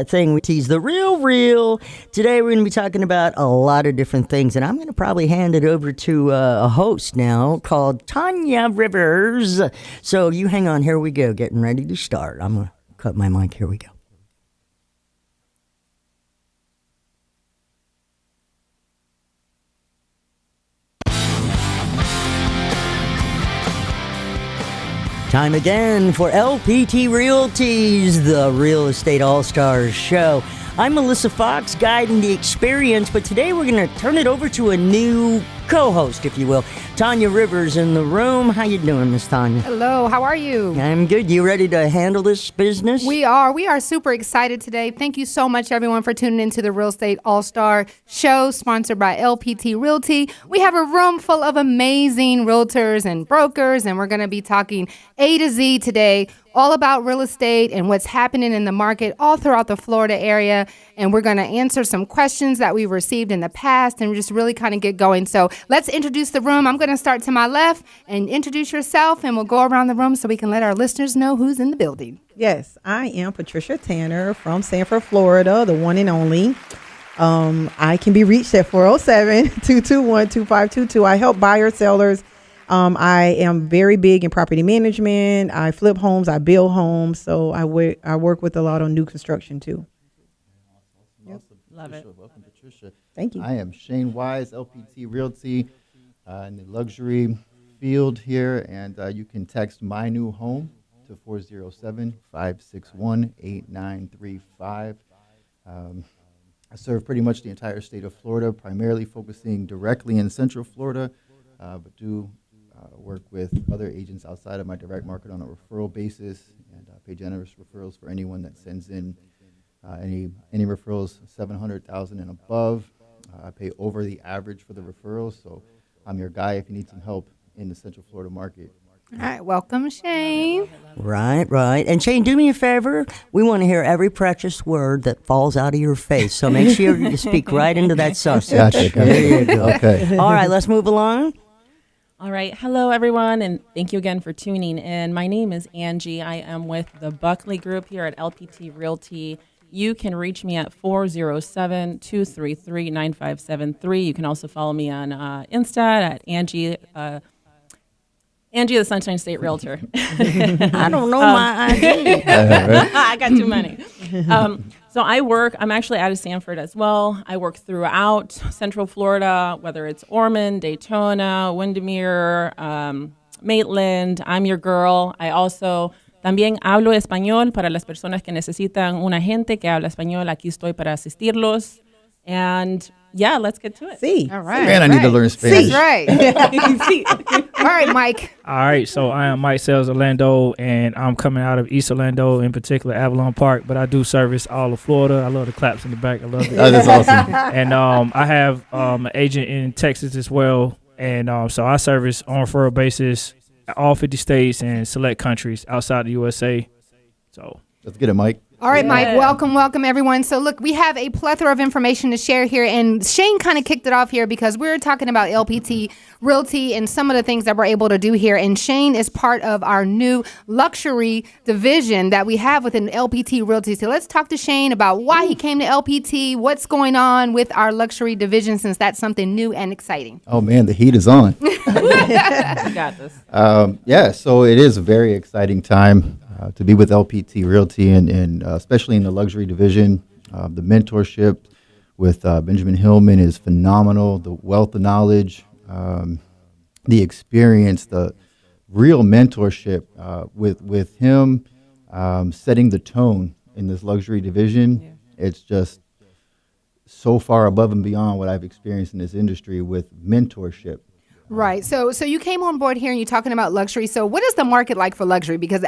thing we tease the real. Today we're going to be talking about a lot of different things, and I'm going to probably hand it over to a host now called Tanya Rivers. So you hang on, here we go, getting ready to start. I'm going to cut my mic, here we go. Time again for LPT Realty's The Real Estate All-Stars Show. I'm Melissa Fox, guiding the experience, but today we're going to turn it over to a new co-host, if you will. Tanya Rivers in the room. How you doing, Miss Tanya? Hello, how are you? I'm good. You ready to handle this business? We are super excited today. Thank you so much, everyone, for tuning into the Real Estate All-Star Show, sponsored by LPT Realty. We have a room full of amazing realtors and brokers, and we're going to be talking A to Z today, all about real estate and what's happening in the market all throughout the Florida area. And we're going to answer some questions that we've received in the past and just really kind of get going. So let's introduce the room. I'm going to start to my left and introduce yourself, and we'll go around the room so we can let our listeners know who's in the building. Yes, I am Patricia Tanner from Sanford, Florida, the one and only. I can be reached at 407-221-2522. I help buyers, sellers. I am very big in property management. I flip homes. I build homes. So I work with a lot on new construction too. Awesome. Love Patricia, it. welcome, Patricia. Thank you. I am Shane Wise, LPT Realty, in the luxury field here, and you can text my new home to 407-561-8935. I serve pretty much the entire state of Florida, primarily focusing directly in Central Florida, but do work with other agents outside of my direct market on a referral basis, and pay generous referrals for anyone that sends in any referrals 700,000 and above. I pay over the average for the referrals, so I'm your guy if you need some help in the Central Florida market. All right, welcome, Shane. Right. And Shane, do me a favor. We want to hear every precious word that falls out of your face. So make sure you speak right into that sausage. Gotcha. There you go. Okay. All right, let's move along. All right. Hello, everyone, and thank you again for tuning in. My name is Angie. I am with the Buckley Group here at LPT Realty. You can reach me at 407-233-9573. You can also follow me on Insta at Angie the Sunshine State Realtor. I don't know my ID. I got too many. So I'm actually out of Sanford as well. I work throughout Central Florida, whether it's Ormond, Daytona, Windermere, Maitland. I'm your girl. I also también hablo español para las personas que necesitan un agente que habla español. Aquí estoy para asistirlos. And yeah, let's get to it. See. All right. Man, I need to learn Spanish. That's right. All right, Mike. All right, so I am Mike Sales Orlando, and I'm coming out of East Orlando, in particular Avalon Park, but I do service all of Florida. I love the claps in the back. I love it. That is awesome. And I have an agent in Texas as well, and so I service on referral basis all 50 states and select countries outside the USA. So Let's get it, Mike. All right, Mike, welcome, everyone. So, look, we have a plethora of information to share here, and Shane kind of kicked it off here because we're talking about LPT Realty and some of the things that we're able to do here, and Shane is part of our new luxury division that we have within LPT Realty. So let's talk to Shane about why he came to LPT, what's going on with our luxury division, since that's something new and exciting. Oh, man, the heat is on. You got this. Yeah, so it is a very exciting time to be with LPT Realty, and especially in the luxury division. The mentorship with Benjamin Hillman is phenomenal. The wealth of knowledge, the experience, the real mentorship with him setting the tone in this luxury division. Yeah. It's just so far above and beyond what I've experienced in this industry with mentorship. Right. So you came on board here and you're talking about luxury. So what is the market like for luxury? Because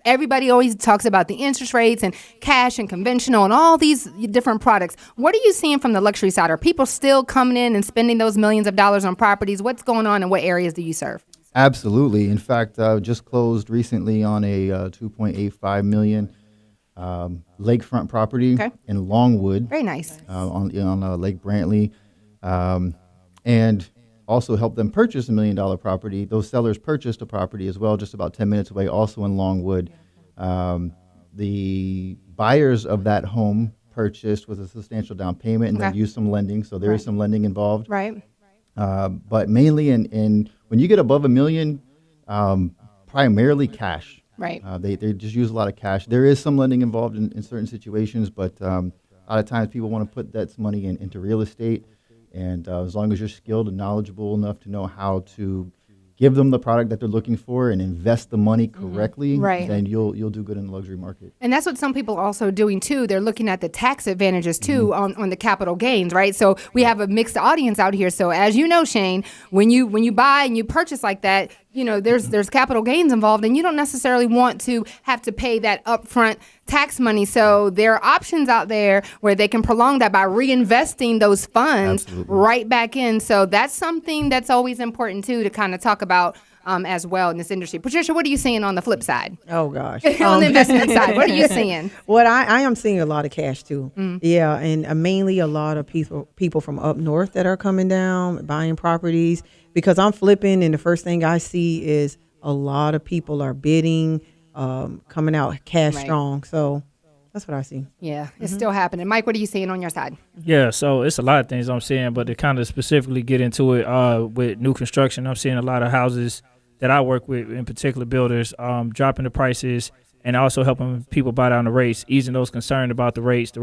everybody always talks about the interest rates and cash and conventional and all these different products. What are you seeing from the luxury side? Are people still coming in and spending those millions of dollars on properties? What's going on and what areas do you serve? Absolutely. In fact, just closed recently on a $2.85 million lakefront property in Longwood. Very nice. On Lake Brantley. And also helped them purchase $1 million property. Those sellers purchased a property as well, just about 10 minutes away, also in Longwood. The buyers of that home purchased with a substantial down payment and then Okay. use some lending. So there is some lending involved. Right. But mainly in when you get above $1 million, primarily cash. Right. They just use a lot of cash. There is some lending involved in certain situations, but a lot of times people want to put that money into real estate. And as long as you're skilled and knowledgeable enough to know how to give them the product that they're looking for and invest the money correctly, Right. then you'll do good in the luxury market. And that's what some people are also doing too. They're looking at the tax advantages too on the capital gains, right? So we have a mixed audience out here. So as you know, Shane, when you buy and you purchase like that, you know, there's capital gains involved, and you don't necessarily want to have to pay that upfront tax money. So there are options out there where they can prolong that by reinvesting those funds right back in. So that's something that's always important too to kind of talk about as well in this industry. Patricia, what are you seeing on the flip side? Oh gosh. On the investment side, what are you seeing? What I am seeing a lot of cash too. Yeah, and mainly a lot of people from up north that are coming down buying properties, because I'm flipping and the first thing I see is a lot of people are bidding, coming out cash strong. So that's what I see. Yeah, it's still happening. Mike, what are you seeing on your side? Yeah, so it's a lot of things I'm seeing, but to kind of specifically get into it with new construction, I'm seeing a lot of houses that I work with, in particular builders, dropping the prices and also helping people buy down the rates, easing those concerned about the rates.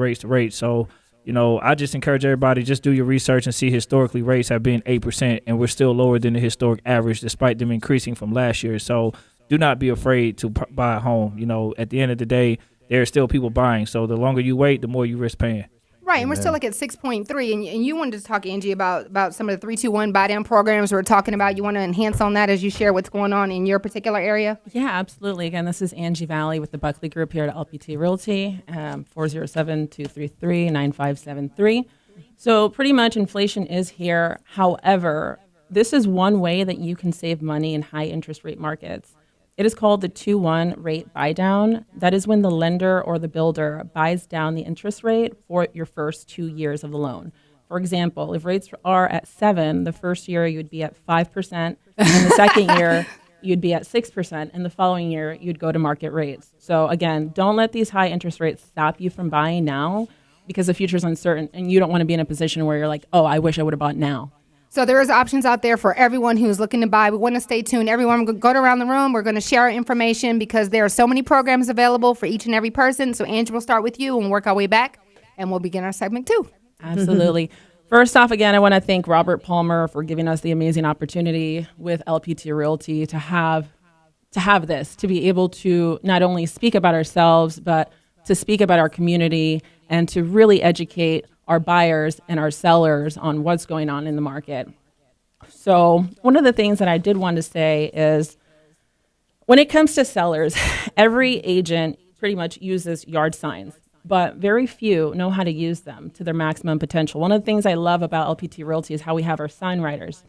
So, you know, I just encourage everybody, just do your research and see historically rates have been 8%, and we're still lower than the historic average despite them increasing from last year. So do not be afraid to buy a home. You know, at the end of the day, there are still people buying. So the longer you wait, the more you risk paying. Right, and we're still like at 6.3, and you wanted to talk, Angie, about some of the 321 buy down programs we're talking about. You want to enhance on that as you share what's going on in your particular area? Yeah, absolutely. Again, this is Angie Valley with the Buckley Group here at LPT Realty, 407-233-9573. So pretty much inflation is here. However, this is one way that you can save money in high interest rate markets. It is called the 2-1 rate buy down. That is when the lender or the builder buys down the interest rate for your first 2 years of the loan. For example, if rates are at 7, the first year you'd be at 5%, and the second year you'd be at 6%, and the following year you'd go to market rates. So again, don't let these high interest rates stop you from buying now, because the future is uncertain and you don't want to be in a position where you're like, oh, I wish I would have bought now. So there is options out there for everyone who's looking to buy. We want to stay tuned. Everyone, we're going to go around the room. We're going to share our information because there are so many programs available for each and every person. So Angie, we'll start with you and work our way back, and we'll begin our segment 2. Absolutely. First off, again, I want to thank Robert Palmer for giving us the amazing opportunity with LPT Realty to have this, to be able to not only speak about ourselves, but to speak about our community and to really educate our buyers and our sellers on what's going on in the market. So one of the things that I did want to say is when it comes to sellers, every agent pretty much uses yard signs, but very few know how to use them to their maximum potential. One of the things I love about LPT Realty is how we have our sign writers.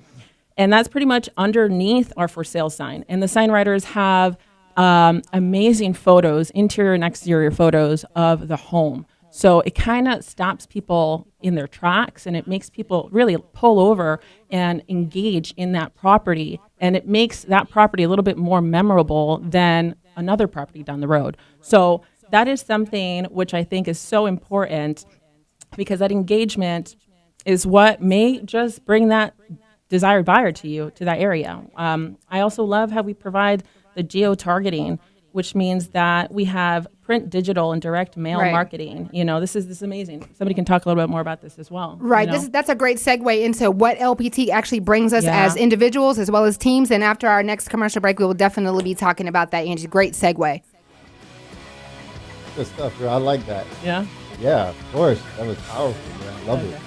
And that's pretty much underneath our for sale sign. And the sign writers have amazing photos, interior and exterior photos of the home. So it kind of stops people in their tracks, and it makes people really pull over and engage in that property. And it makes that property a little bit more memorable than another property down the road. So that is something which I think is so important, because that engagement is what may just bring that desired buyer to you, to that area. I also love how we provide the geo-targeting, which means that we have print, digital, and direct mail marketing. You know, this is amazing. Somebody can talk a little bit more about this as well. Right. You know? That's a great segue into what LPT actually brings us as individuals as well as teams. And after our next commercial break, we will definitely be talking about that, Angie. Great segue. Good stuff, bro. I like that. Yeah. Yeah, of course. That was powerful, man. I love it.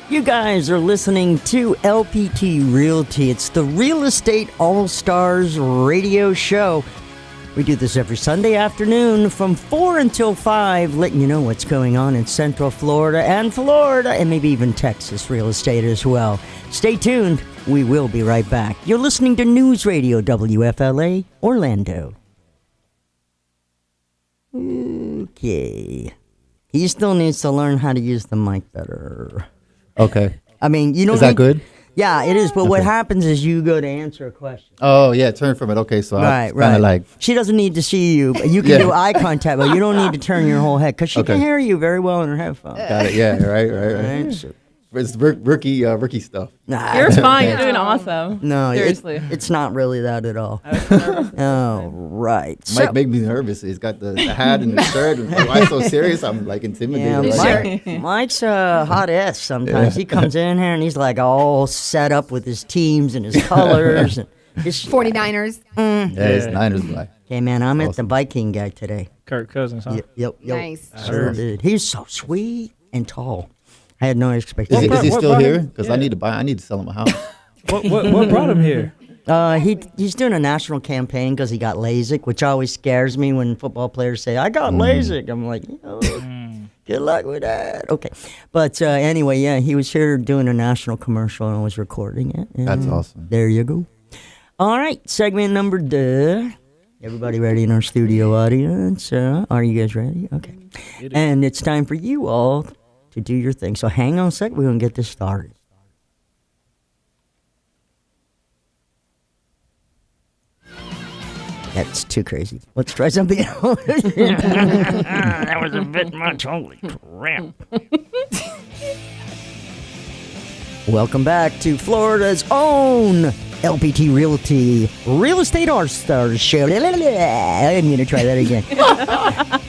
You guys are listening to LPT Realty. It's the Real Estate All-Stars radio show. We do this every Sunday afternoon from 4 until 5, letting you know what's going on in Central Florida and maybe even Texas real estate as well. Stay tuned. We will be right back. You're listening to News Radio WFLA Orlando. Okay. He still needs to learn how to use the mic better. Okay. I mean, you know, Is that good? Yeah, it is. But what happens is you go to answer a question. Oh yeah, turn from it. Okay, so Right, I'm kind of like She doesn't need to see you, but you can Yeah. do eye contact, but you don't need to turn your whole head because she can Okay. hear you very well in her headphones. got it. Yeah, right. Right? So- It's rookie stuff. Nah, You're fine. You're doing awesome. no, Seriously. it's not really that at all. Oh, right. Might make me nervous. He's got the hat and the shirt. And why so serious? I'm like intimidated. Yeah, Like, Mike's a hot ass sometimes. He comes in here and he's like all set up with his teams and his colors. And just, 49ers. yeah, it's Niners guy. hey, man, I met the Awesome. Viking guy today. Kirk Cousins, huh? Yep. Nice. Sure did. He's so sweet and tall. I had no Is expectation. he what still brought here? him? Because Yeah. I need to sell him a house. What brought him here? He's doing a national campaign because he got LASIK, which always scares me when football players say, I got LASIK. I'm like, good luck with that. Okay. But anyway, yeah, he was here doing a national commercial and I was recording it. And That's awesome. There you go. All right, segment number 2. Everybody ready in our studio audience? Are you guys ready? Okay. And it's time for you all to do your thing. So hang on a sec. We're going to get this started. That's too crazy. Let's try something else. That was a bit much. Holy crap. Welcome back to Florida's own LPT Realty Real Estate All-Stars Show. I'm going to try that again.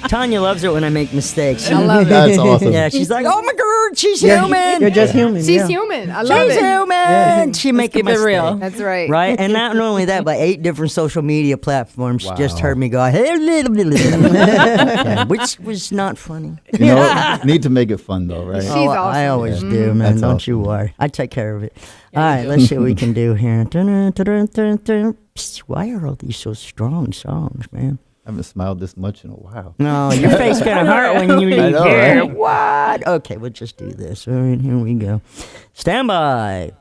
Tanya loves it when I make mistakes. I love it. That's awesome. Yeah, she's like, oh my God, she's Yeah, human. You're just human. She's yeah. human. I love She's it. human. She make a keep it mistake. real. That's right. Right? And not only that, but 8 different social media platforms Wow. just heard me go, okay, which was not funny. You know, need to make it fun though, right? She's I awesome. always do, man. That's Don't you awesome. worry. I take care of it. All right, let's see what we can do here. Psst, why are all these so strong songs, man? I haven't smiled this much in a while. No, your face gonna hurt when you I leave know, here. right? What? Okay, we'll just do this. All right, here we go. Stand by.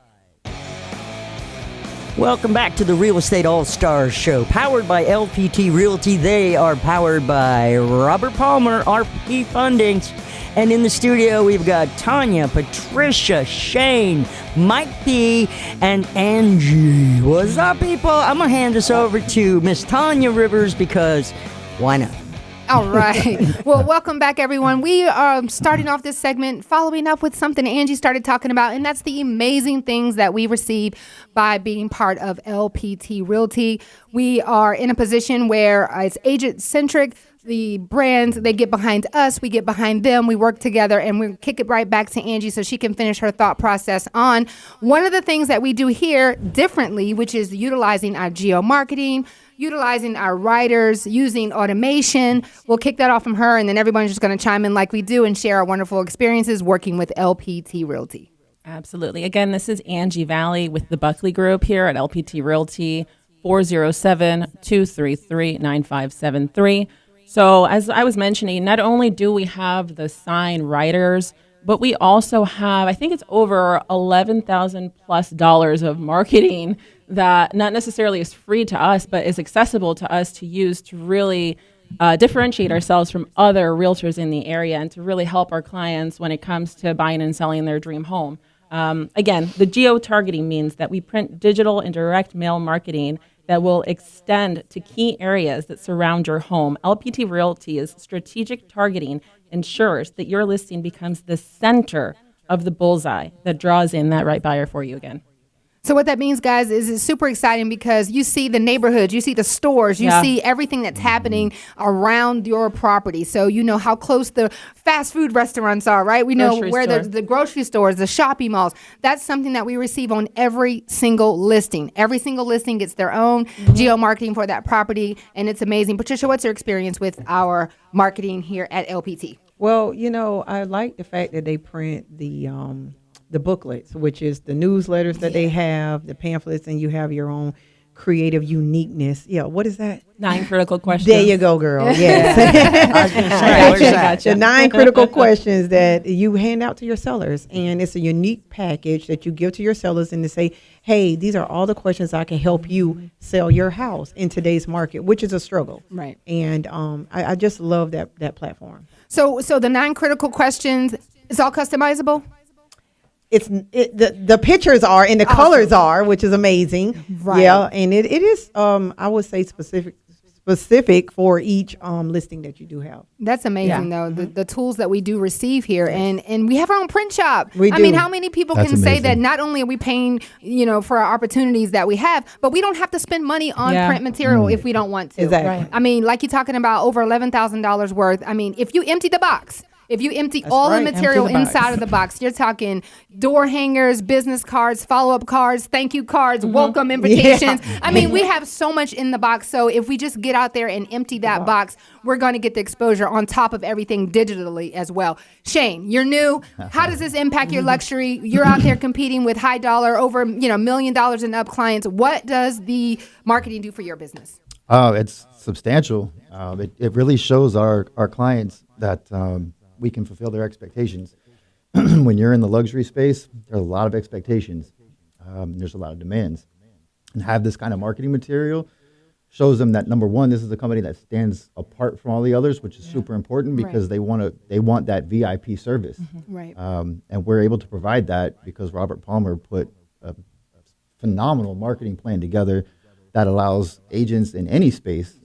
Welcome back to the Real Estate All-Stars Show, powered by LPT Realty. They are powered by Robert Palmer, RP Fundings. And in the studio, we've got Tanya, Patricia, Shane, Mike P, and Angie. What's up, people? I'm going to hand this over to Miss Tanya Rivers because why not? All right. Well, welcome back, everyone. We are starting off this segment following up with something Angie started talking about, and that's the amazing things that we receive by being part of LPT Realty. We are in a position where it's agent-centric. The brands, they get behind us, we get behind them, we work together, and we kick it right back to Angie so she can finish her thought process on one of the things that we do here differently, which is utilizing our geo-marketing, utilizing our writers, using automation. We'll kick that off from her, and then everyone's just going to chime in like we do and share our wonderful experiences working with LPT Realty. Absolutely. Again, this is Angie Valley with the Buckley Group here at LPT Realty, 407-233-9573. So as I was mentioning, not only do we have the sign writers, but we also have, I think it's over $11,000+ of marketing that not necessarily is free to us, but is accessible to us to use to really differentiate ourselves from other realtors in the area and to really help our clients when it comes to buying and selling their dream home. Again, the geo-targeting means that we print digital and direct mail marketing that will extend to key areas that surround your home. LPT Realty's strategic targeting ensures that your listing becomes the center of the bullseye that draws in that right buyer for you again. So what that means, guys, is it's super exciting because you see the neighborhoods, you see the stores, you see everything that's happening around your property. So you know how close the fast food restaurants are, right? We know Grocery where store. the grocery stores, the shopping malls. That's something that we receive on every single listing. Every single listing gets their own geo-marketing for that property, and it's amazing. Patricia, what's your experience with our marketing here at LPT? Well, you know, I like the fact that they print the booklets, which is the newsletters that they have, the pamphlets, and you have your own creative uniqueness. Yeah, what is that? 9 critical questions. There you go, girl. Yes. I was going to say, where's that? The 9 critical questions that you hand out to your sellers. And it's a unique package that you give to your sellers and to say, hey, these are all the questions I can help you sell your house in today's market, which is a struggle. Right. And I just love that platform. So the 9 critical questions is all customizable? the pictures are and the colors are, which is amazing. Right. Yeah, and it is I would say specific for each listing that you do have. That's amazing, though. The tools that we do receive here, and we have our own print shop. We I mean, do. how many people That's can say amazing. that not only are we paying, for our opportunities that we have, but we don't have to spend money on print material if we don't want to. Exactly. Right. I mean, like you're talking about over $11,000 worth. I mean, if you empty the box. If you empty all right. the material Empty the box. inside of the box, you're talking door hangers, business cards, follow-up cards, thank you cards, welcome invitations. I mean, we have so much in the box. So if we just get out there and empty that box, we're going to get the exposure on top of everything digitally as well. Shane, you're new. How does this impact your luxury? You're out there competing with high dollar, over $1 million and up clients. What does the marketing do for your business? It's substantial. It really shows our clients that we can fulfill their expectations. When you're in the luxury space, there's a lot of expectations. There's a lot of demands. And have this kind of marketing material shows them that, number one, this is a company that stands apart from all the others, which is super important because they want that VIP service. Right. And we're able to provide that because Robert Palmer put a phenomenal marketing plan together that allows agents in any space,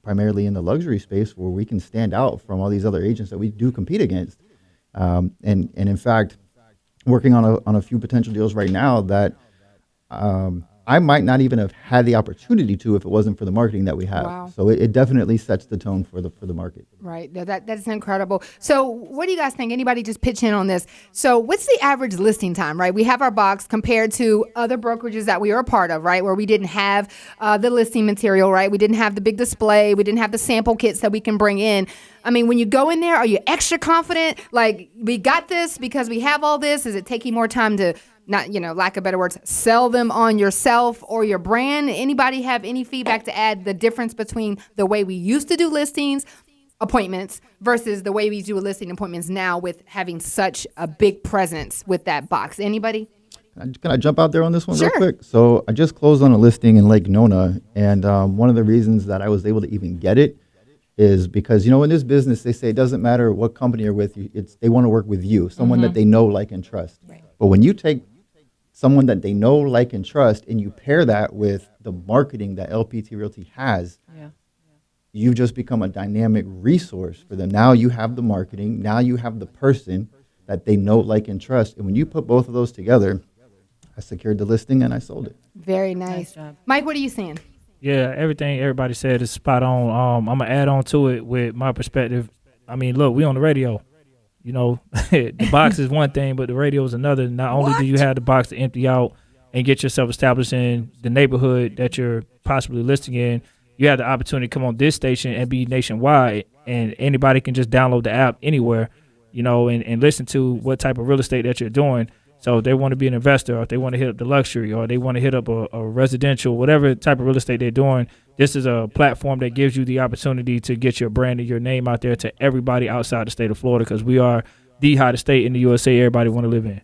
primarily in the luxury space, where we can stand out from all these other agents that we do compete against. And in fact, working on a few potential deals right now that I might not even have had the opportunity to if it wasn't for the marketing that we have. Wow. So it definitely sets the tone for the market. Right. That's incredible. So what do you guys think? Anybody just pitch in on this? So what's the average listing time, right? We have our box compared to other brokerages that we are a part of, right? Where we didn't have the listing material, right? We didn't have the big display. We didn't have the sample kits that we can bring in. I mean, when you go in there, are you extra confident? Like, we got this because we have all this? Is it taking more time to, not, lack of better words, sell them on yourself or your brand? Anybody have any feedback to add the difference between the way we used to do listings, appointments, versus the way we do listing appointments now with having such a big presence with that box? Anybody? Can I jump out there on this one Sure. real quick? So I just closed on a listing in Lake Nona, and one of the reasons that I was able to even get it is because, in this business, they say it doesn't matter what company you're with, they want to work with you, someone that they know, like, and trust. Right. But when you take someone that they know, like, and trust, and you pair that with the marketing that LPT Realty has, you've just become a dynamic resource for them. Now you have the marketing, now you have the person that they know, like, and trust. And when you put both of those together, I secured the listing and I sold it. Very nice. job. Mike, what are you seeing? Yeah, everything everybody said is spot on. I'm gonna add on to it with my perspective. I mean, look, we on the radio. The box is one thing, but the radio is another. Not only do you have the box to empty out and get yourself established in the neighborhood that you're possibly listing in, you have the opportunity to come on this station and be nationwide, and anybody can just download the app anywhere, and listen to what type of real estate that you're doing. So if they want to be an investor, or if they want to hit up the luxury, or they want to hit up a residential, whatever type of real estate they're doing, this is a platform that gives you the opportunity to get your brand and your name out there to everybody outside the state of Florida, because we are the hottest state in the USA everybody want to live in.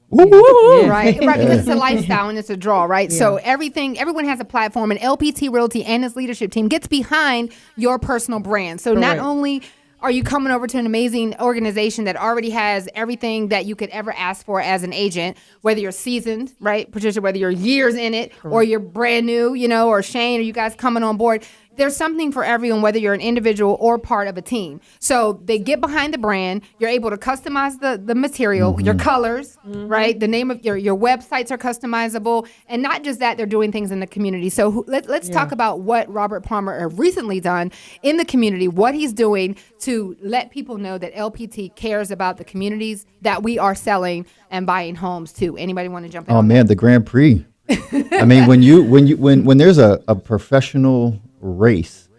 Right, because it's a lifestyle and it's a draw, right? So everyone has a platform, and LPT Realty and its leadership team gets behind your personal brand. So not Correct. only are you coming over to an amazing organization that already has everything that you could ever ask for as an agent, whether you're seasoned, right, Patricia, whether you're years in it, or you're brand new, or Shane, or you guys coming on board. There's something for everyone, whether you're an individual or part of a team. So they get behind the brand. You're able to customize the material, your colors, right? The name of your websites are customizable. And not just that, they're doing things in the community. So let's talk about what Robert Palmer recently done in the community, what he's doing to let people know that LPT cares about the communities that we are selling and buying homes to. Anybody want to jump in? Oh on man, the Grand Prix. I mean, when there's a professional race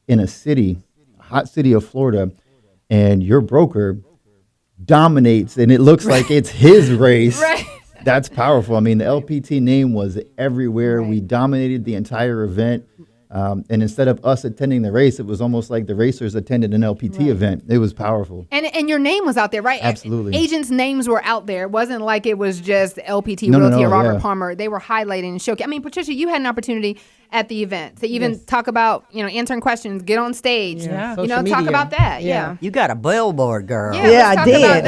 in a city, a hot city of Florida, and your broker dominates and it looks like it's his race, Right. That's powerful. I mean, the LPT name was everywhere. We dominated the entire event. And instead of us attending the race, it was almost like the racers attended an LPT event. It was powerful. And your name was out there, right? Absolutely. Agents' names were out there. It wasn't like it was just LPT No, Realty or Robert yeah. Palmer. They were highlighting and showcasing. I mean, Patricia, you had an opportunity at the event to even talk about, answering questions, get on stage, Yeah. talk Social about media. that. Yeah. You got a billboard, girl. Yeah, I let's talk about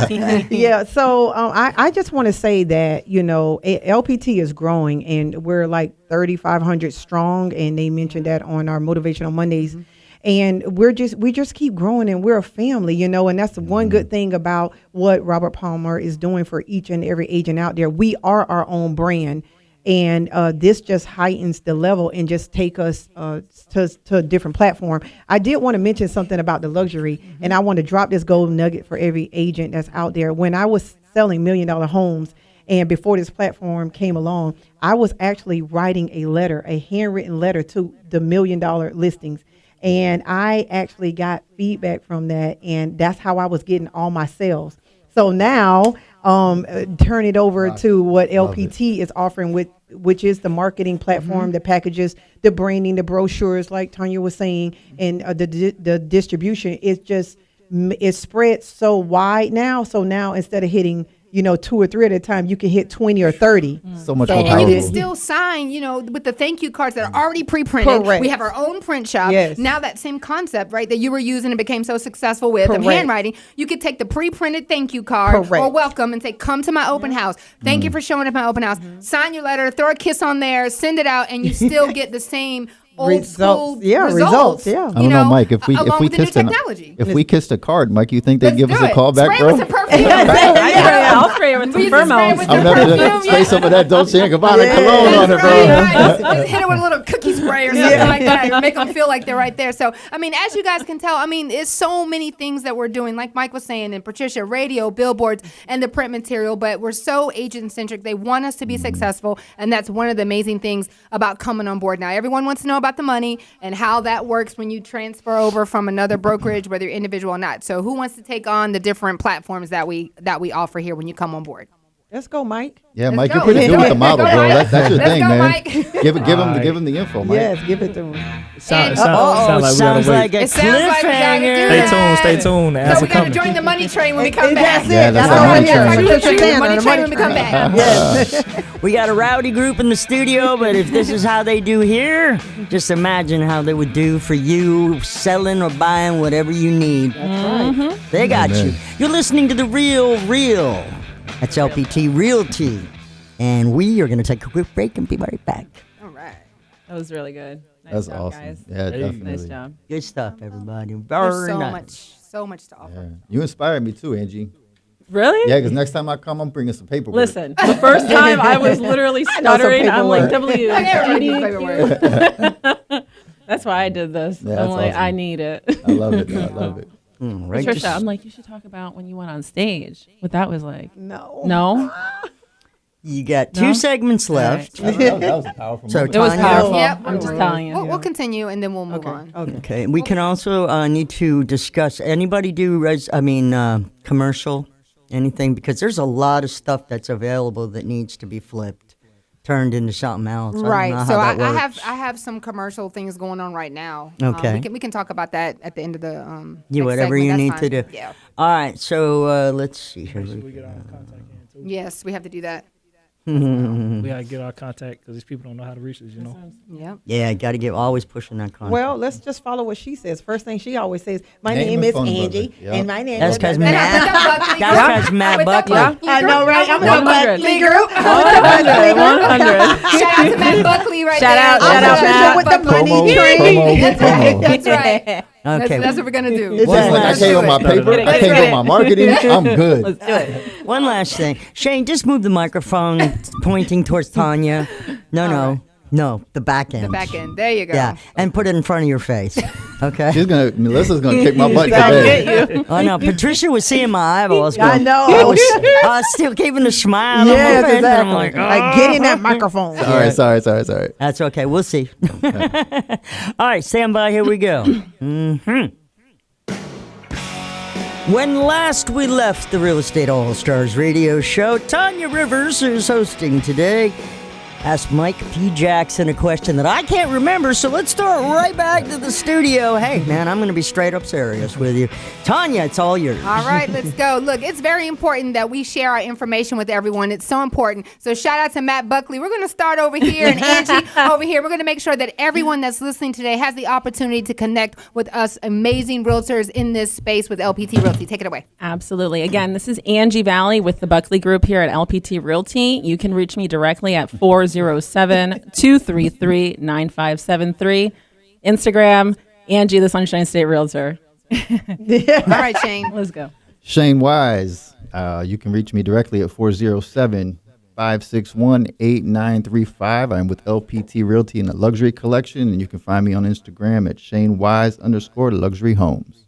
that. Yeah, so I just want to say that, LPT is growing and we're like 3,500 strong, and they mentioned that on our Motivational Mondays. And we just keep growing, and we're a family, and that's the one good thing about what Robert Palmer is doing for each and every agent out there. We are our own brand. And this just heightens the level and just take us to a different platform. I did want to mention something about the luxury, and I want to drop this gold nugget for every agent that's out there. When I was selling $1 million homes, and before this platform came along, I was actually writing a handwritten letter to the $1 million listings. And I actually got feedback from that, and that's how I was getting all my sales. So now, turn it over to what LPT is offering, which is the marketing platform, the packages, the branding, the brochures, like Tanya was saying, and the distribution. It's spread so wide now. So now, instead of hitting 2 or 3 at a time, you can hit 20 or 30. So much more And powerful. you can still sign, with the thank you cards that are already pre-printed. Correct. We have our own print shop. Yes. Now that same concept, right, that you were using and became so successful with, of Correct. handwriting, you could take the pre-printed thank you card Correct. or welcome and say, come to my open house. Thank you for showing up at my open house. Sign your letter, throw a kiss on there, send it out, and you still get the same old school Results. Yeah, results, yeah. I don't know, Mike. If we kissed technology, if we kissed a card, Mike, you think they'd give us a call back, Spray bro? with some perfume. I'll spray it with some We used to spray it pheromones. with I'm some never perfume, gonna spray some of that Dolce & Gabbana cologne on it, That's bro. right, right. Hit it with a little cookie spray or something like that, or make them feel like they're right there. So, I mean, as you guys can tell, it's so many things that we're doing, like Mike was saying, and Patricia, radio, billboards, and the print material, but we're so agent-centric. They want us to be successful, and that's one of the amazing things about coming on board now. Everyone wants to know about the money and how that works when you transfer over from another brokerage, whether you're individual or not. So who wants to take on the different platforms that we offer here when you come on board? Let's go, Mike. Yeah, Let's Mike, go. you're pretty Let's good do with the it. model, Let's go, bro. Mike. That's your Let's thing, go, man. Mike. Give him the info, Mike. Yes, give it to him. Sound Oh, like we gotta sounds wait. like a It sounds like we gotta do cliffhanger. that. Stay tuned. The So answer we got to coming. join the money train when we come back. That's it. Yeah, that's That's the all money it is. train. Patricia The Santa, money the train money when we come train. back. Yes. We got a rowdy group in the studio, but if this is how they do here, just imagine how they would do for you selling or buying whatever you need. That's right. They got Amen. you. You're listening to The Real. That's LPT Realty. And we are going to take a quick break and be right back. All right. That was really good. Nice That's job, awesome. guys. Yeah, definitely. Nice job. Good stuff, everybody. There's Very so nice. much to offer. Yeah. You inspired me too, Angie. Really? Yeah, because next time I come, I'm bringing some paperwork. Listen, the first time I was literally know some stuttering. I'm like, paperwork. Like everybody needs WTH. paperwork. That's why I did this. Yeah, I'm that's like, awesome. I need it. I love it. I love it. Right Patricia, to- I'm like, you should talk about when you went on stage. What that was like. No. No? You got two No? segments left. That was a powerful So moment. It was Tanya- powerful. Yep. I'm just telling you. We'll continue and then we'll move on. Okay. Okay, we can also need to discuss. Anybody do commercial, anything? Because there's a lot of stuff that's available that needs to be flipped, turned into something else. I don't know Right. how So that I works. have some commercial things going on right now. Okay. We can talk about that at the end of the Yeah, next whatever segment. you That's need to fine. do. Yeah. All right, so let's see here. Yes, we have to do that. We gotta get our contact because these people don't know how to reach us. Yep. Yeah, got to get always pushing that content. Well, let's just follow what she says. First thing she always says, my Name name and is phone number. Angie, Yep. and my name That's is... because And Matt. Buckley That's group. because Matt With the Buckley. Buckley I know, right? I'm in 100. the Buckley group. 100. Shout out to Matt Buckley right Shout there. out, I'm shout out, official Matt. with the money Promo, train. promo, That's right. promo. That's right. Okay, That's what we're gonna do. It's Just like I Let's can't do on my it. paper, I Let's can't do on my marketing. I'm good. Let's do it. one last thing. Shane, just move the microphone pointing towards Tanya. No, the back end. The back end. There you go. Yeah, and put it in front of your face. Okay. Melissa's gonna kick my butt today. Oh no, Patricia was seeing my eyeballs. I going, know. I was still keeping a smile on my Yes, face. And I'm exactly. like, Like, get in that microphone. Sorry. that's okay. We'll see. All right, stand by. Here we go. When last we left the Real Estate All Stars radio show, Tanya Rivers is hosting today. ask Mike P. Jackson a question that I can't remember, so let's start right back to the studio. Hey, man, I'm going to be straight up serious with you. Tanya, it's all yours. All right, let's go. Look, it's very important that we share our information with everyone. It's so important. So shout out to Matt Buckley. We're going to start over here and Angie over here. We're going to make sure that everyone that's listening today has the opportunity to connect with us amazing realtors in this space with LPT Realty. Take it away. Absolutely. Again, this is Angie Valley with the Buckley Group here at LPT Realty. You can reach me directly at 407-233-9573. Instagram, Angie, the Sunshine State Realtor. All right, Shane. Let's go. Shane Wise. You can reach me directly at 407-561-8935. I'm with LPT Realty in the Luxury Collection, and you can find me on Instagram at ShaneWise_Luxury Homes.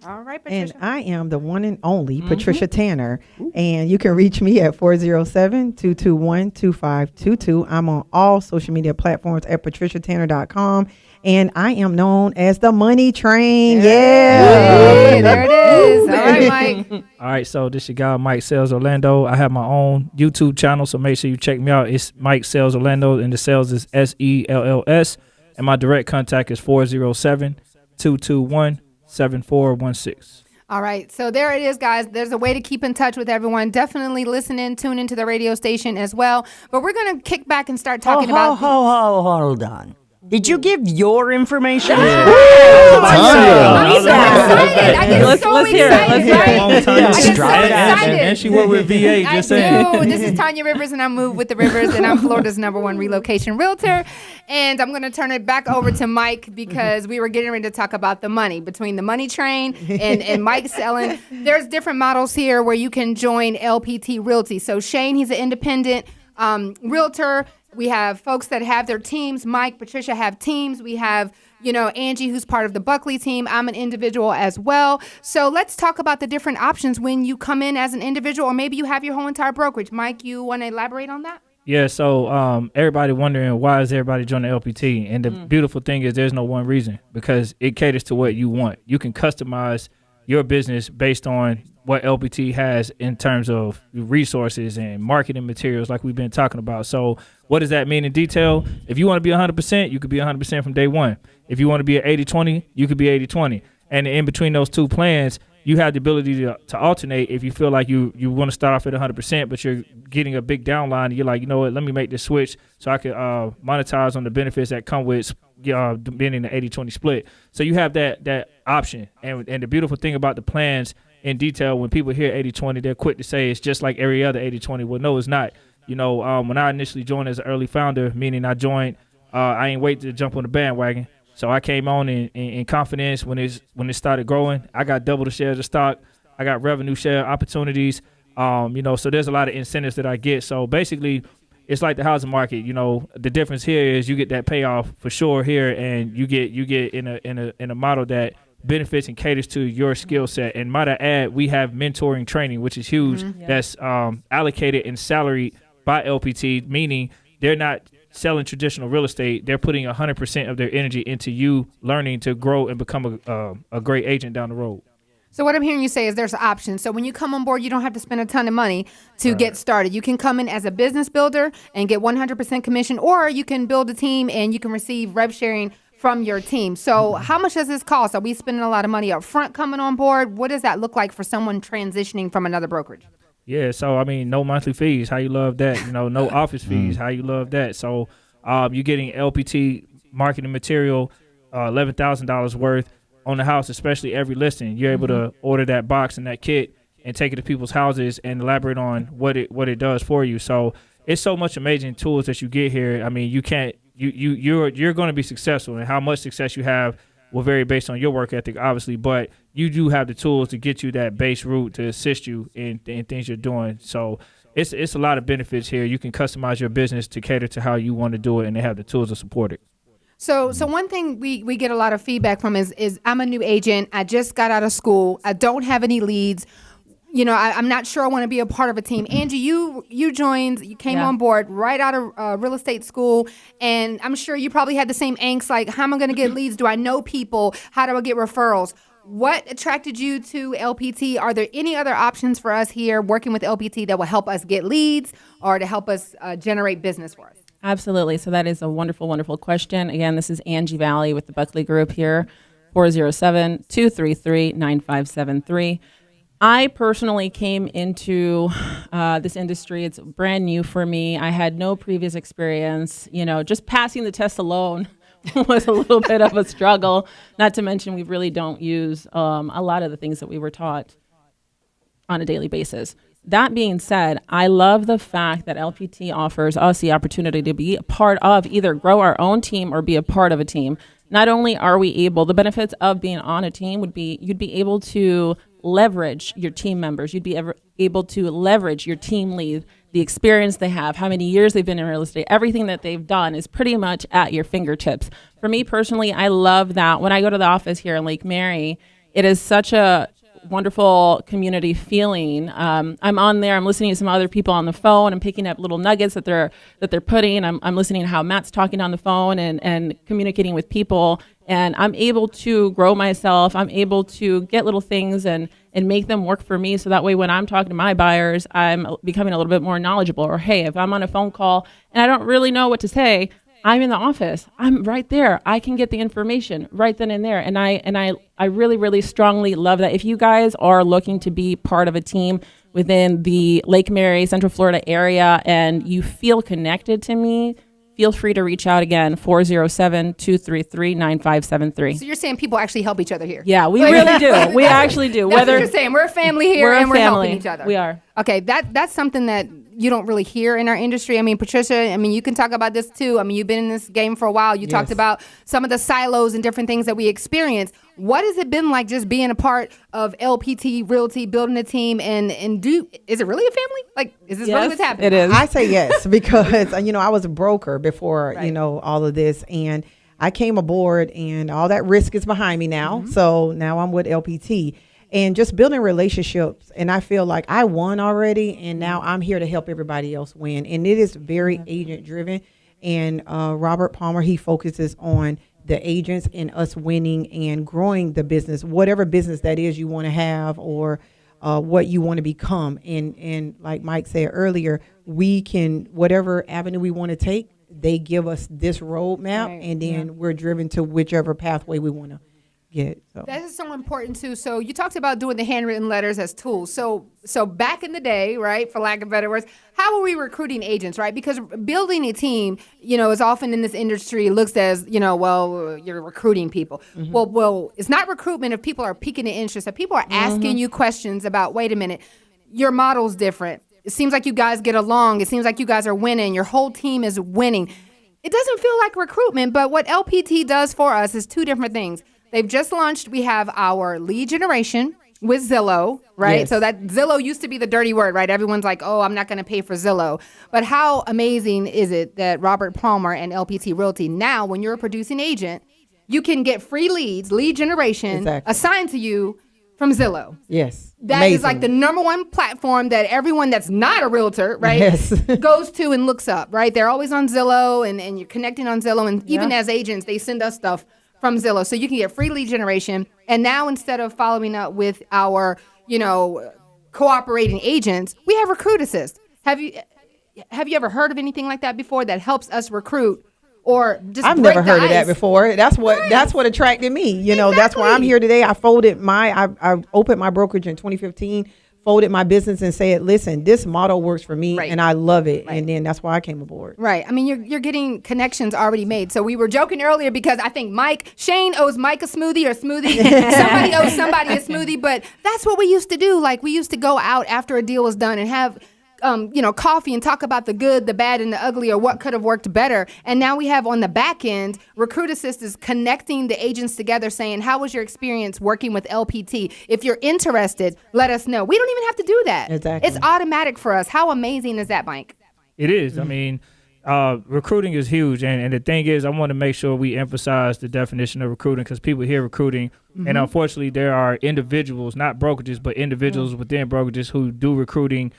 All right, Patricia. And I am the one and only Patricia Tanner. And you can reach me at 407-221-2522. I'm on all social media platforms at patriciatanner.com. And I am known as the Money Train. Hey, there it is. All right, Mike. All right, so this your guy, Mike Sales Orlando. I have my own YouTube channel, so make sure you check me out. It's Mike Sales Orlando, and the sales is SELLS. And my direct contact is 407-221-7416. All right. So there it is, guys. There's a way to keep in touch with everyone. Definitely listen in, tune into the radio station as well. But we're going to kick back and start talking about. Hold on. Did you give your information? I'm so excited. I get so Let's hear it. excited. Let's hear it. Right? I get so excited. And she worked with VA, I just saying. do. This is Tanya Rivers, and I move with the Rivers, and I'm Florida's #1 relocation realtor. And I'm going to turn it back over to Mike because we were getting ready to talk about the money between the Money Train and Mike selling. There's different models here where you can join LPT Realty. So Shane, he's an independent realtor. We have folks that have their teams. Mike, Patricia have teams. We have, Angie, who's part of the Buckley team. I'm an individual as well. So let's talk about the different options when you come in as an individual, or maybe you have your whole entire brokerage. Mike, you want to elaborate on that? Yeah, so everybody wondering why is everybody joining LPT? And the beautiful thing is there's no one reason, because it caters to what you want. You can customize your business based on what LPT has in terms of resources and marketing materials like we've been talking about. So what does that mean in detail? If you want to be 100%, you could be 100% from day one. If you want to be at 80-20, you could be 80-20. And in between those two plans, you have the ability to alternate if you feel like you want to start off at 100%, but you're getting a big downline. And you're like, you know what, let me make this switch so I can monetize on the benefits that come with being in the 80-20 split. So you have that option. And the beautiful thing about the plans in detail, when people hear 80-20, they're quick to say it's just like every other 80-20. Well, no, it's not. When I initially joined as an early founder, meaning I joined, I ain't wait to jump on the bandwagon. So I came on in confidence when it started growing. I got double the shares of stock. I got revenue share opportunities. So there's a lot of incentives that I get. So basically, it's like the housing market. The difference here is you get that payoff for sure here, and you get in a model that benefits and caters to your skill set. And might I add, we have mentoring training, which is huge. That's allocated and salaried by LPT, meaning they're not selling traditional real estate. They're putting 100% of their energy into you learning to grow and become a great agent down the road. So what I'm hearing you say is there's options. So when you come on board, you don't have to spend a ton of money to get started. You can come in as a business builder and get 100% commission, or you can build a team and you can receive rev sharing from your team. So how much does this cost? Are we spending a lot of money up front coming on board? What does that look like for someone transitioning from another brokerage? Yeah, so no monthly fees. How you love that? No office fees. How you love that? So you're getting LPT marketing material, $11,000 worth on the house, especially every listing. You're able to order that box and that kit and take it to people's houses and elaborate on what it does for you. So it's so much amazing tools that you get here. You can't. You're going to be successful, and how much success you have will vary based on your work ethic, obviously, but you do have the tools to get you that base route to assist you in things you're doing. So it's a lot of benefits here. You can customize your business to cater to how you want to do it, and they have the tools to support it. So one thing we get a lot of feedback from is I'm a new agent. I just got out of school. I don't have any leads. I'm not sure I want to be a part of a team. Angie, you came on board right out of real estate school, and I'm sure you probably had the same angst, like, how am I going to get leads? Do I know people? How do I get referrals? what attracted you to LPT? Are there any other options for us here working with LPT that will help us get leads or to help us generate business for us? Absolutely. So that is a wonderful, wonderful question. Again, this is Angie Valley with the Buckley Group here, 407-233-9573. I personally came into this industry. It's brand new for me. I had no previous experience. Just passing the test alone was a little bit of a struggle. Not to mention we really don't use a lot of the things that we were taught on a daily basis. That being said, I love the fact that LPT offers us the opportunity to be a part of either grow our own team or be a part of a team. Not only are we able, the benefits of being on a team would be you'd be able to leverage your team members. You'd be able to leverage your team lead, the experience they have, how many years they've been in real estate. Everything that they've done is pretty much at your fingertips. For me personally, I love that. When I go to the office here in Lake Mary, it is such a wonderful community feeling. I'm on there. I'm listening to some other people on the phone. I'm picking up little nuggets that they're putting. I'm listening to how Matt's talking on the phone and communicating with people. And I'm able to grow myself. I'm able to get little things and make them work for me. So that way, when I'm talking to my buyers, I'm becoming a little bit more knowledgeable. Or hey, if I'm on a phone call and I don't really know what to say, I'm in the office. I'm right there. I can get the information right then and there. And I really, really strongly love that. If you guys are looking to be part of a team within the Lake Mary, Central Florida area, and you feel connected to me, feel free to reach out again, 407-233-9573. So you're saying people actually help each other here? Yeah, we really do. We actually do. That's what you're saying. We're a family here, and we're helping each other. We are. Okay, that's something that you don't really hear in our industry. I mean, Patricia, you can talk about this too. You've been in this game for a while. You talked about some of the silos and different things that we experience. What has it been like just being a part of LPT Realty, building a team, and is it really a family? Like, is this really what's happening? It is. I say yes because, I was a broker before, all of this. And I came aboard and all that risk is behind me now. Mm-hmm. So now I'm with LPT. And just building relationships. And I feel like I won already. And now I'm here to help everybody else win. And it is very agent driven. And Robert Palmer, he focuses on the agents and us winning and growing the business, whatever business that is you want to have or what you want to become. And like Mike said earlier, we can, whatever avenue we want to take, they give us this roadmap. Right. And then we're driven to whichever pathway we want to get. So that is so important too. So you talked about doing the handwritten letters as tools. So back in the day, right, for lack of better words, how were we recruiting agents, right? Because building a team, is often in this industry looks as, well, you're recruiting people. Mm-hmm. Well, it's not recruitment if people are piquing an interest. If people are asking you questions about, wait a minute, your model's different. It seems like you guys get along. It seems like you guys are winning. Your whole team is winning. It doesn't feel like recruitment, but what LPT does for us is two different things. They've just launched, we have our lead generation with Zillow, right? Yes. So that Zillow used to be the dirty word, right? Everyone's like, oh, I'm not going to pay for Zillow. But how amazing is it that Robert Palmer and LPT Realty, now when you're a producing agent, you can get free leads, lead generation, assigned to you from Zillow. Yes. That amazing. Is like the number one platform that everyone that's not a realtor, right, goes to and looks up, right? They're always on Zillow and you're connecting on Zillow. And even as agents, they send us stuff from Zillow. So you can get free lead generation. And now instead of following up with our, cooperating agents, we have Recruit Assist. Have you ever heard of anything like that before that helps us recruit or just I've never heard of that before. That's what attracted me. That's why I'm here today. I opened my brokerage in 2015, folded my business and said, listen, this model works for me and I love it. Right. And then that's why I came aboard. Right. You're getting connections already made. So we were joking earlier because I think Shane owes Mike a smoothie or smoothie. Somebody owes somebody a smoothie. But that's what we used to do. Like we used to go out after a deal was done and have coffee and talk about the good, the bad, and the ugly, or what could have worked better. And now we have on the back end, Recruit Assist is connecting the agents together saying, how was your experience working with LPT? If you're interested, let us know. We don't even have to do that. Exactly. It's automatic for us. How amazing is that, Mike? It is. Mm-hmm. Recruiting is huge. And the thing is, I want to make sure we emphasize the definition of recruiting because people hear recruiting. Mm-hmm. And unfortunately, there are individuals, not brokerages, but individuals within brokerages who do recruiting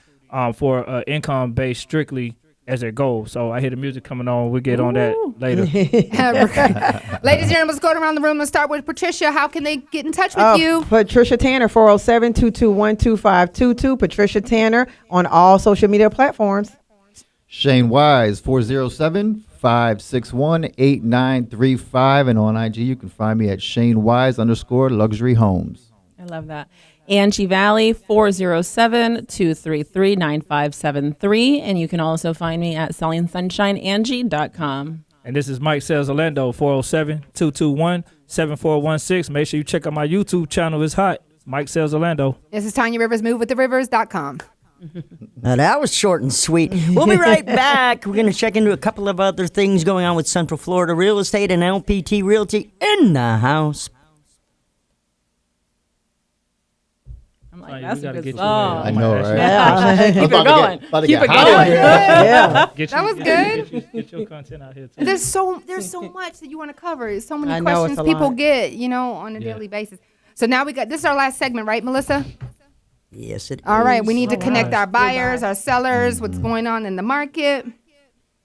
for income based strictly as their goal. So I hear the music coming on. We'll get on that later. Ladies and gentlemen, let's go around the room and start with Patricia. How can they get in touch with you? Patricia Tanner, 407-221-2522. Patricia Tanner on all social media platforms. Shane Wise, 407-561-8935. And on IG, you can find me at Shane_Wise_Luxury Homes. I love that. Angie Valley, 407-233-9573. And you can also find me at SellingSunshineAngie.com. And this is Mike Sales Orlando, 407-221-7416. Make sure you check out my YouTube channel. It's hot. Mike Sales Orlando. This is Tanya Rivers, MoveWithTheRivers.com. Now that was short and sweet. We'll be right back. We're going to check into a couple of other things going on with Central Florida Real Estate and LPT Realty in the house. I'm like, that's a good get song. I know, right? Yeah. Keep it going. About to Keep get it hot going. in here. Yeah. That was good. Get your content out here, too. There's so much that you want to cover. There's so many I know, questions it's a people lot. get, on a daily basis. So now this is our last segment, right, Melissa? Yes, it All is. right, we need to All connect right. our buyers, our sellers, what's going on in the market,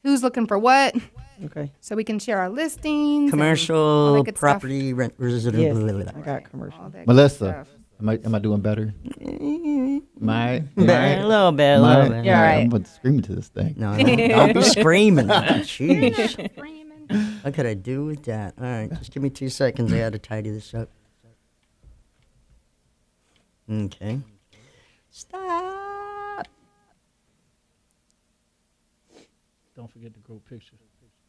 who's looking for what, Okay. so we can share our listings. and all Commercial, that good stuff. property, rent, resident. Yes, blah, blah, blah. I got commercial. All that good Melissa, stuff. am I doing better? My, A little bit, a little bit. You're right. I'm about to scream into this thing. No, don't be screaming. Jeez. What could I do with that? All right, just give me 2 seconds. I got to tidy this up. Okay. Stop. Don't forget the group picture.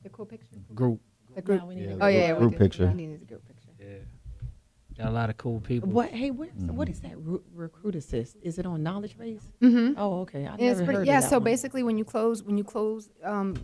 The cool picture. Group. The group. Yeah, we need Yeah, to Oh yeah, group we do. picture. I needed a group picture. Yeah. Got a lot of cool people. What? Hey, what is that recruit assist? Is it on Knowledge Base? Mm-hmm. Oh, okay. I It's never pretty, heard yeah. of that So one. basically, when you close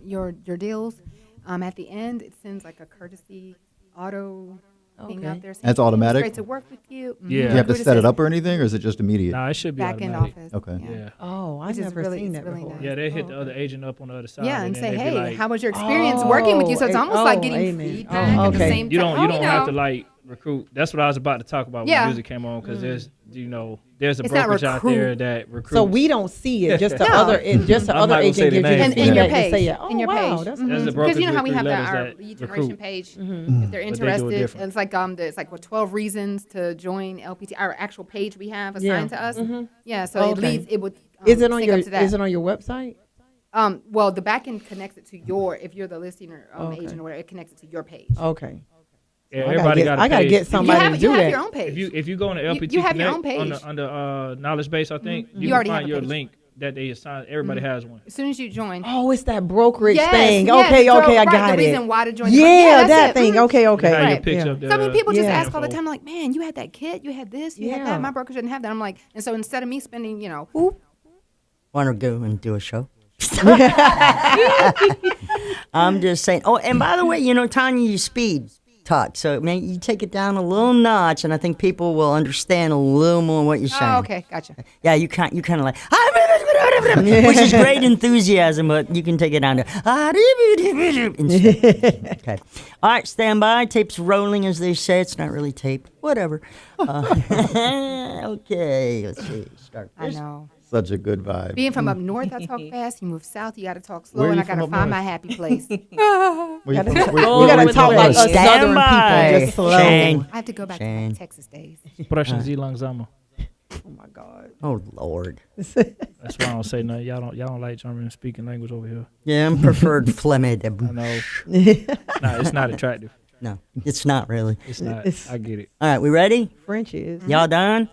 your deals, at the end it sends like a courtesy auto thing Okay. out there. saying, That's "Hey, automatic? It's great to work with you. Mhm. Yeah. Do you have to Recruit set it assist, up or anything, or is it just immediate? Nah, it should be back end automatic. office. Okay. Yeah. Oh, I've Which is never really- seen it's that really before. nice. Yeah, they hit the Oh, other agent up on the other side. Yeah, and then say, they be hey, like, how was your experience working with you? So it's almost like getting amen. feedback Oh, at the okay. same time. you don't have to know. like recruit. That's what I was about to talk about when Yeah. the music came on, because there's there's a It's not brokerage out recruit. there that recruits. So we don't see it. Just the No. other, just the I'm other not gonna say agent the gives you names, the in your feedback to page, say it. Oh, in your wow, page. that's There's a nice. brokerage Because you know how we have recruit our letters that lead generation recruit. page. Mm-hmm. If they're But they do it interested, different. it's like 12 reasons to join LPT. Our actual page we have assigned to us. Yeah, so it Okay. leads. It would. Is it on sync your up to that. Is it on your website? Well, the back end connects it to your. If you're the listing or Okay. agent or whatever, it connects it to your page. Okay. Yeah, I gotta everybody get- got a I gotta page. get You somebody have, to you do have that. your own page. If you go on the LPT you have your Connect own page. under knowledge base, I think You you already can have find a your page. link that they assign. Everybody has one. As soon as you join. Oh, it's that brokerage Yes, thing. yes, Okay, so, okay, I right, got the it. reason why to join. Yeah, that's that it. thing. Mhm. Okay, okay. You have Right. your picture Yeah. of the So many people just Yeah. ask all the info. time, like, man, you had that kit, you had this, you had Yeah. that. My broker didn't have that. I'm like, and so instead of me spending, Want to go and do a show? I'm just saying. Oh, and by the way, Tanya, you speed talk, so man, you take it down a little notch, and I think people will understand a little more what you're saying. oh, okay, gotcha. Yeah, you kind of like, which is great enthusiasm, but you can take it down to. Okay. All right, stand by. Tape's rolling, as they say. It's not really tape. Whatever. Okay, let's see. Start. I know. Such a good vibe. Being from up north, I talk fast. You move south, you got to talk slow, Where are and you I got to from up find north? my happy place. Where you from? We Oh, gotta with talk the like us voice. Southern Standby. people, just slow. Shane. I have to go back to Shane. my Texas days. Sprechen Sie langsam. Oh my God. Oh Lord. That's why I don't say nothing. Y'all don't like German speaking language over here. Yeah, I'm preferred Flemme. I know. Nah, it's not attractive. No, it's not really. It's not. I get it. All right, we ready? French is. Y'all done?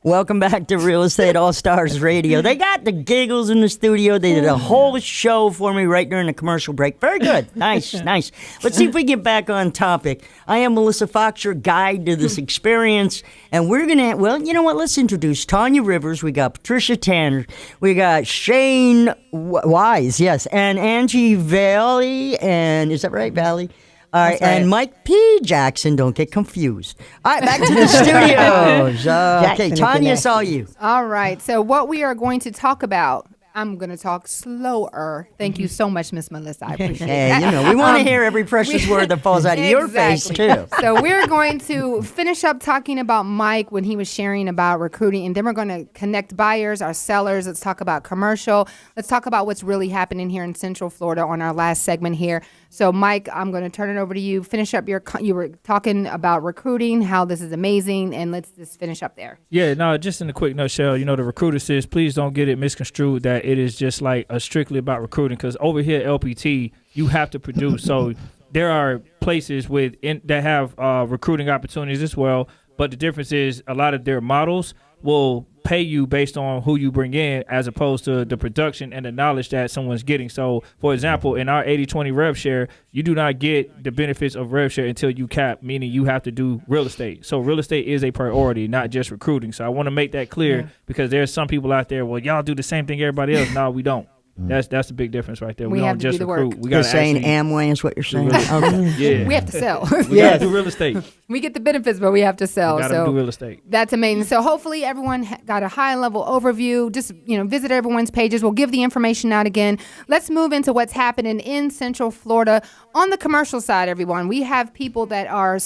Welcome back to Real Estate All Stars Radio. They got the giggles in the studio. They did a whole show for me right during the commercial break. Very good. Nice, nice. Let's see if we get back on topic. I am Melissa Fox, your guide to this experience. And we're going to, well, you know what? Let's introduce Tanya Rivers. We got Patricia Tanner. We got Shane Wise, yes, and Angie Valley. And is that right, Valley? All right, That's right. and Mike P. Jackson, don't get confused. All right, back to the studios. Okay, Jackson Tanya, International. saw you. All right. So what we are going to talk about I'm going to talk slower. Thank you so much, Miss Melissa. I appreciate Hey, that. we want to hear every precious word that falls out of your face, too. So we're going to finish up talking about Mike when he was sharing about recruiting, and then we're going to connect buyers, our sellers. Let's talk about commercial. Let's talk about what's really happening here in Central Florida on our last segment here. So, Mike, I'm going to turn it over to you. Finish up you were talking about recruiting, how this is amazing, and let's just finish up there. Yeah, no, just in a quick nutshell, the recruiter says, please don't get it misconstrued that it is just like strictly about recruiting, because over here at LPT, you have to produce. So there are places that have recruiting opportunities as well, but the difference is a lot of their models will pay you based on who you bring in as opposed to the production and the knowledge that someone's getting. So, for example, in our 80-20 rev share, you do not get the benefits of rev share until you cap, meaning you have to do real estate. So real estate is a priority, not just recruiting. So I want to make that clear because there's some people out there, well, y'all do the same thing everybody else. No, we don't. That's a big difference right there. We don't just recruit. We You're got saying Amway is what you're saying? Okay. Yeah. We have to sell. We got to do real estate. We get the benefits, but we have to sell. We got to do real estate. That's amazing. So hopefully everyone got a high-level overview. Just, visit everyone's pages. We'll give the information out again. Let's move into what's happening in Central Florida. On the commercial side, everyone, we have people that are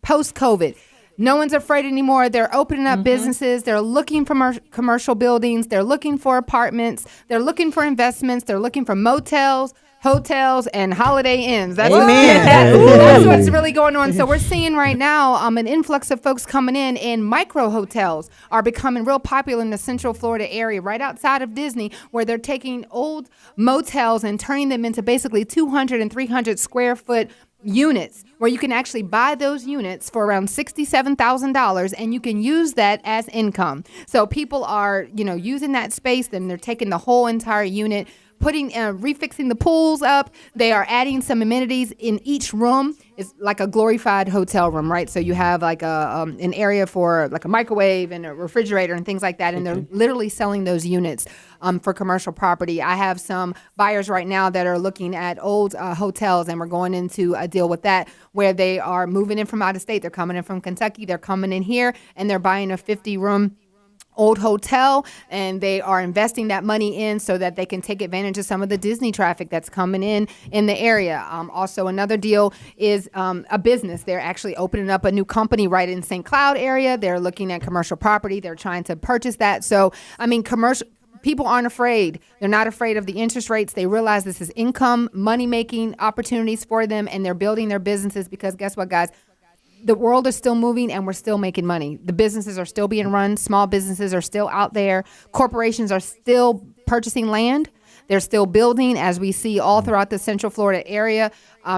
post-COVID. No one's afraid anymore. They're opening up businesses. They're looking for commercial buildings. They're looking for apartments. They're looking for investments. They're looking for motels, hotels, and Holiday Inns. That's what's really going on. So we're seeing right now an influx of folks coming in, and micro hotels are becoming real popular in the Central Florida area, right outside of Disney, where they're taking old motels and turning them into basically 200 and 300 square foot units, where you can actually buy those units for around $67,000, and you can use that as income. So people are, using that space, then they're taking the whole entire unit, refixing the pools up. They are adding some amenities in each room. It's like a glorified hotel room, right? So you have like an area for like a microwave and a refrigerator and things like that, and they're literally selling those units for commercial property. I have some buyers right now that are looking at old hotels, and we're going into a deal with that where they are moving in from out of state. They're coming in from Kentucky. They're coming in here, and they're buying a 50-room old hotel, and they are investing that money in so that they can take advantage of some of the Disney traffic that's coming in the area. Also, another deal is a business. They're actually opening up a new company right in St. Cloud area. They're looking at commercial property. They're trying to purchase that. So, commercial people aren't afraid. They're not afraid of the interest rates. They realize this is income, money-making opportunities for them, and they're building their businesses because guess what, guys? The world is still moving, and we're still making money. The businesses are still being run. Small businesses are still out there. Corporations are still purchasing land. They're still building, as we see all throughout the Central Florida area,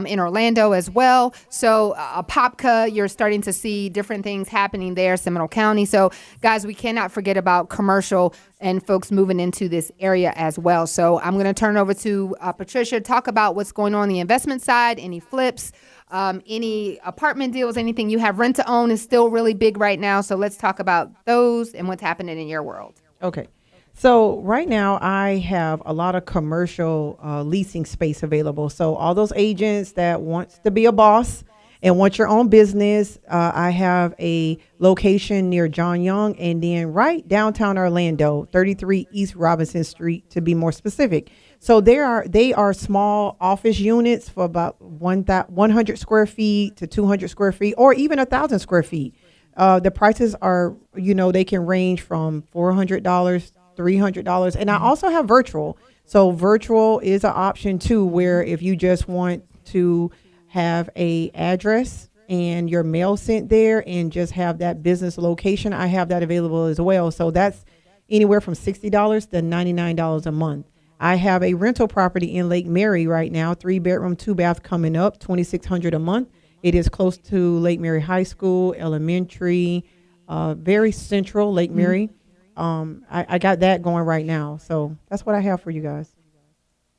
in Orlando as well. So Apopka, you're starting to see different things happening there, Seminole County. So, guys, we cannot forget about commercial and folks moving into this area as well. So I'm going to turn over to Patricia, talk about what's going on the investment side, any flips, any apartment deals, anything you have. Rent to own is still really big right now. So let's talk about those and what's happening in your world. Okay. So right now I have a lot of commercial leasing space available. So all those agents that wants to be a boss and want your own business, I have a location near John Young and then right downtown Orlando, 33 East Robinson Street to be more specific. So they are small office units for about 100 square feet to 200 square feet or even 1,000 square feet. The prices are, they can range from $400, $300. And I also have virtual. So virtual is an option too, where if you just want to have a address and your mail sent there and just have that business location, I have that available as well. So that's anywhere from $60 to $99 a month. I have a rental property in Lake Mary right now, 3-bedroom, 2-bath coming up, $2,600 a month. It is close to Lake Mary High School, elementary, very central Lake Mary. I got that going right now. So that's what I have for you guys.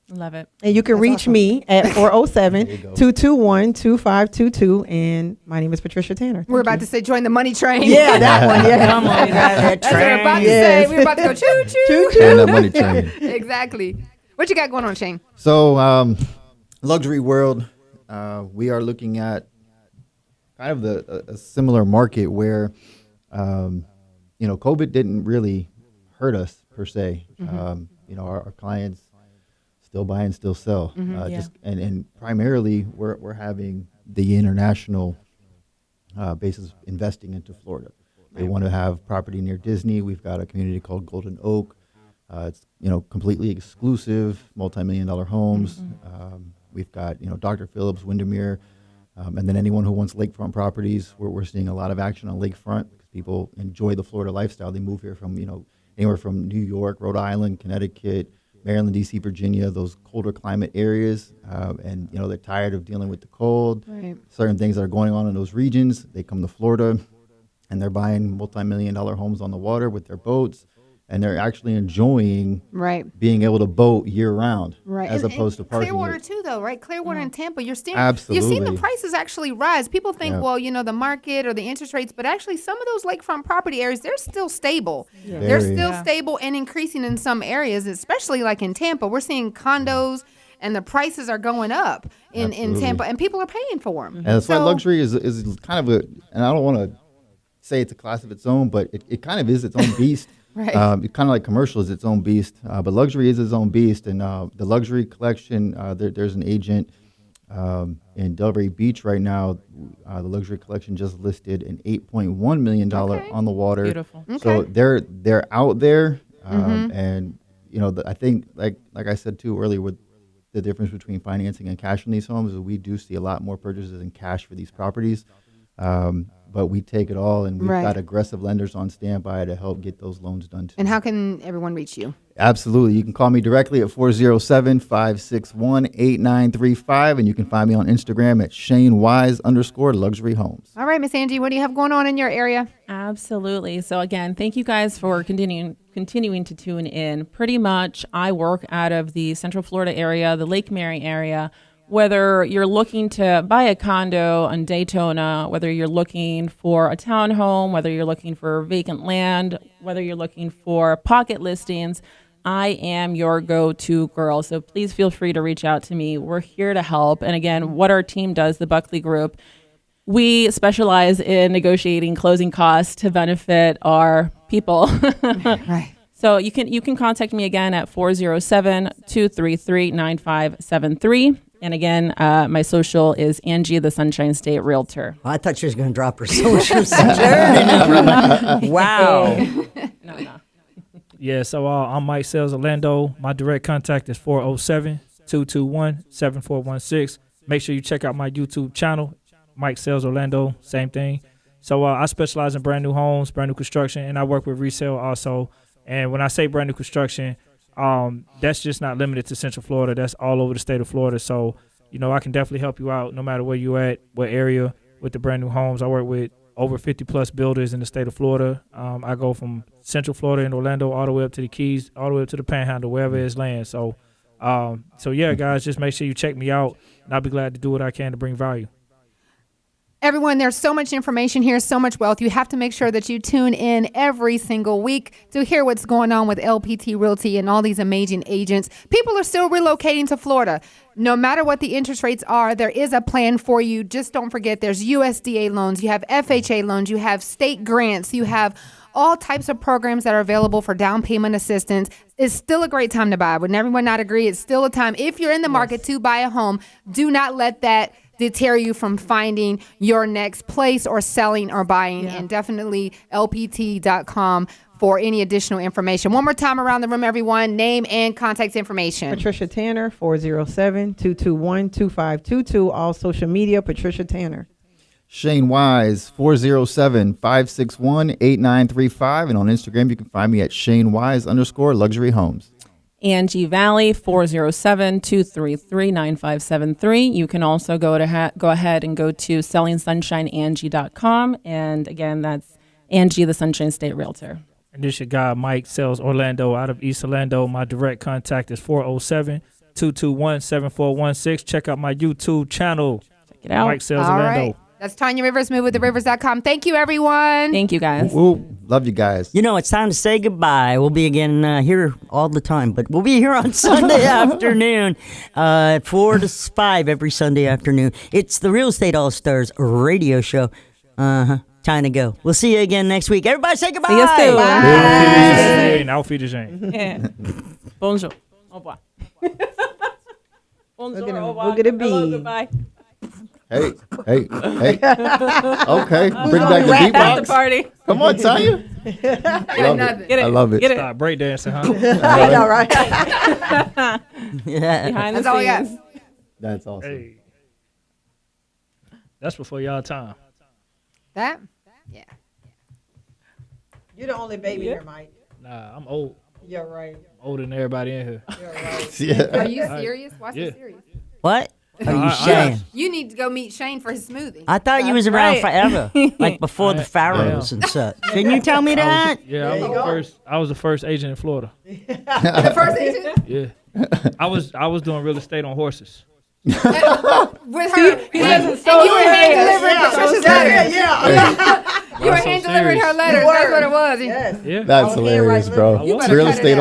Love it. And you can reach me at 407-221-2522. And my name is Patricia Tanner. We're about to say join the money train. Yeah, that one. Yeah. Come on, guys. That's what we're about to say. We're about to go choo-choo. Choo-choo. And that money train. Exactly. What you got going on, Shane? So, luxury world, we are looking at kind of a similar market where, COVID didn't really hurt us per se. our clients still buy and still sell. And primarily we're having the international basis investing into Florida. They want to have property near Disney. We've got a community called Golden Oak. It's completely exclusive, multi-million-dollar homes. We've got Dr. Phillips, Windermere, and then anyone who wants lakefront properties. We're seeing a lot of action on lakefront because people enjoy the Florida lifestyle. They move here from anywhere from New York, Rhode Island, Connecticut, Maryland, D.C., Virginia, those colder climate areas, and they're tired of dealing with the cold. Right. Certain things that are going on in those regions. They come to Florida, and they're buying multi-million-dollar homes on the water with their boats. And they're actually enjoying being able to boat year round, as opposed to parking. Clearwater too, though, right? Clearwater and Tampa, you're seeing the prices actually rise. People think, the market or the interest rates, but actually some of those lakefront property areas, they're still stable. Yeah. They're still stable and increasing in some areas, especially like in Tampa. We're seeing condos and the prices are going up in Tampa, and people are paying for them. And that's why luxury is kind of and I don't want to say it's a class of its own, but it kind of is its own beast. Right. Kind of like commercial is its own beast, but luxury is its own beast. And the luxury collection, there's an agent in Delray Beach right now. The luxury collection just listed an $8.1 million on the water. Beautiful. So they're out there, and I think like I said too earlier, with the difference between financing and cash on these homes, is we do see a lot more purchases in cash for these properties. But we take it all, and we've got aggressive lenders on standby to help get those loans done too. And how can everyone reach you? Absolutely. You can call me directly at 407-561-8935, and you can find me on Instagram at ShaneWise_luxury homes. All right, Miss Angie, what do you have going on in your area? Absolutely. So again, thank you guys for continuing to tune in. Pretty much, I work out of the Central Florida area, the Lake Mary area. Whether you're looking to buy a condo in Daytona, whether you're looking for a townhome, whether you're looking for vacant land, whether you're looking for pocket listings, I am your go-to girl. So please feel free to reach out to me. We're here to help. And again, what our team does, the Buckley Group, we specialize in negotiating closing costs to benefit our people. Right. So you can contact me again at 407-233-9573. And again, my social is Angie, the Sunshine State Realtor. I thought she was going to drop her social security number. Wow. No. Yeah, so I'm Mike Sales Orlando. My direct contact is 407-221-7416. Make sure you check out my YouTube channel, Mike Sales Orlando, same thing. So I specialize in brand new homes, brand new construction, and I work with resale also. And when I say brand new construction, that's just not limited to Central Florida. That's all over the state of Florida. So, I can definitely help you out no matter where you at, what area, with the brand new homes. I work with over 50-plus builders in the state of Florida. I go from Central Florida and Orlando all the way up to the Keys, all the way up to the Panhandle, wherever it's land. So yeah, guys, just make sure you check me out, and I'll be glad to do what I can to bring value. Everyone, there's so much information here, so much wealth. You have to make sure that you tune in every single week to hear what's going on with LPT Realty and all these amazing agents. People are still relocating to Florida. No matter what the interest rates are, there is a plan for you. Just don't forget there's USDA loans, you have FHA loans, you have state grants, you have all types of programs that are available for down payment assistance. It's still a great time to buy. Would everyone not agree? It's still a time. If you're in the market to buy a home, do not let that deter you from finding your next place or selling or buying. And definitely lpt.com for any additional information. One more time around the room, everyone. Name and contact information. Patricia Tanner, 407-221-2522. All social media, Patricia Tanner. Shane Wise, 407-561-8935. And on Instagram, you can find me at ShaneWise_luxury homes. Angie Valley, 407-233-9573. You can also go ahead and go to sellingsunshineangie.com. And again, that's Angie, the Sunshine State Realtor. And this your guy, Mike Sales Orlando, out of East Orlando. My direct contact is 407-221-7416. Check out my YouTube channel. Check it out. Mike Sales All Orlando. right. That's Tanya Rivers, movewiththerivers.com. Thank you, everyone. Thank you, guys. Woo. Love you guys. It's time to say goodbye. We'll be again here all the time, but we'll be here on Sunday afternoon at 4 to 5 every Sunday afternoon. It's the Real Estate All-Stars radio show. Time to go. We'll see you again next week. Everybody say goodbye. See you soon. Bye. Auf Wiedersehen. Yeah. Bonjour. Au revoir. Bonjour. Look at him. Au revoir. Look at the Hello, bee. goodbye. Hey. Okay. Bring back the At the beatbox. party. Come on, Tanya. Love nothing. it. Get it. I love it. Get it. Start breakdancing, huh? I know, right? Yeah. Behind the That's all we got. scenes. That's awesome. Hey. That's before y'all time. That? Yeah. You're the only baby here, Mike. Nah, I'm old. You're right. I'm older than everybody in here. You're right. Yeah. Are you serious? Why so Yeah. serious? What are you I- saying? You need to go meet Shane for his smoothie. I thought you was That's around right. forever, like before the pharaohs and such. Didn't you tell me that? Yeah, There you go. I was the first agent in Florida. The first agent? Yeah. I was doing real estate on horses. With her. He doesn't so you were hand serious. delivering Patricia's letters. Yeah. You were so hand delivering her serious. letters. You That's were. what it was. Yes. Yeah. That's I was hilarious, handwriting bro. it. You better Real cut it estate out.